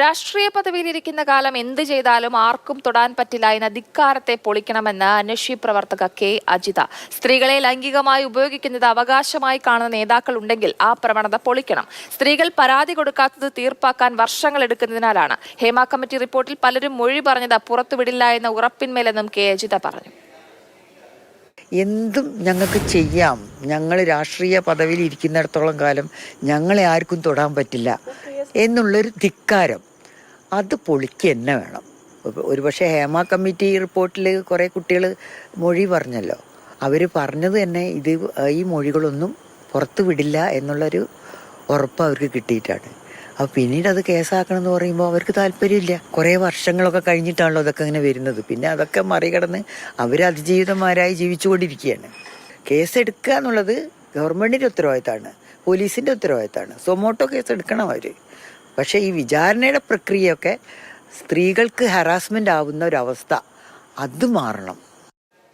രാഷ്ട്രീയ പദവിയിലിരിക്കുന്ന കാലം എന്ത് ചെയ്താലും ആർക്കും തൊടാൻ പറ്റില്ല എന്ന ധിക്കാരത്തെ പൊളിക്കണമെന്ന് അന്വേഷി പ്രവർത്തക കെ അജിത. സ്ത്രീകളെ ലൈംഗികമായി ഉപയോഗിക്കുന്നത് അവകാശമായി കാണുന്ന നേതാക്കൾ ഉണ്ടെങ്കിൽ ആ പ്രവണത പൊളിക്കണം. സ്ത്രീകൾ പരാതി കൊടുക്കാത്തത് തീർപ്പാക്കാൻ വർഷങ്ങൾ എടുക്കുന്നതിനാലാണ്. ഹേമ കമ്മിറ്റി റിപ്പോർട്ടിൽ പലരും മൊഴി പറഞ്ഞത് പുറത്തുവിടില്ല എന്ന ഉറപ്പിന്മേലെന്നും കെ അജിത പറഞ്ഞു. എന്തും ഞങ്ങൾക്ക് ചെയ്യാം. ഞങ്ങൾ രാഷ്ട്രീയ പദവിയിൽ ഇരിക്കുന്നിടത്തോളം കാലം ഞങ്ങളെ ആർക്കും തൊടാൻ പറ്റില്ല എന്നുള്ളൊരു ധിക്കാരം, അത് പൊളിക്ക് തന്നെ വേണം. ഒരുപക്ഷെ ഹേമ കമ്മിറ്റി റിപ്പോർട്ടിൽ കുറേ കുട്ടികൾ മൊഴി പറഞ്ഞല്ലോ. അവർ പറഞ്ഞത് തന്നെ ഈ മൊഴികളൊന്നും പുറത്തു വിടില്ല എന്നുള്ളൊരു ഉറപ്പ് അവർക്ക് കിട്ടിയിട്ടാണ്. അപ്പോൾ പിന്നീട് അത് കേസാക്കണം എന്ന് പറയുമ്പോൾ അവർക്ക് താല്പര്യമില്ല. കുറേ വർഷങ്ങളൊക്കെ കഴിഞ്ഞിട്ടാണല്ലോ അതൊക്കെ അങ്ങനെ വരുന്നത്. പിന്നെ അതൊക്കെ മറികടന്ന് അവർ അതിജീവിതന്മാരായി ജീവിച്ചുകൊണ്ടിരിക്കുകയാണ്. കേസെടുക്കുക എന്നുള്ളത് ഗവൺമെൻറ്റിൻ്റെ ഉത്തരവാദിത്തമാണ്, പോലീസിൻ്റെ ഉത്തരവാദിത്തമാണ്. സൊമോട്ടോ കേസ് എടുക്കണം അവർ. പക്ഷേ ഈ വിചാരണയുടെ പ്രക്രിയയൊക്കെ സ്ത്രീകൾക്ക് ഹറാസ്മെൻ്റ് ആവുന്ന ഒരവസ്ഥ അത് മാറണം.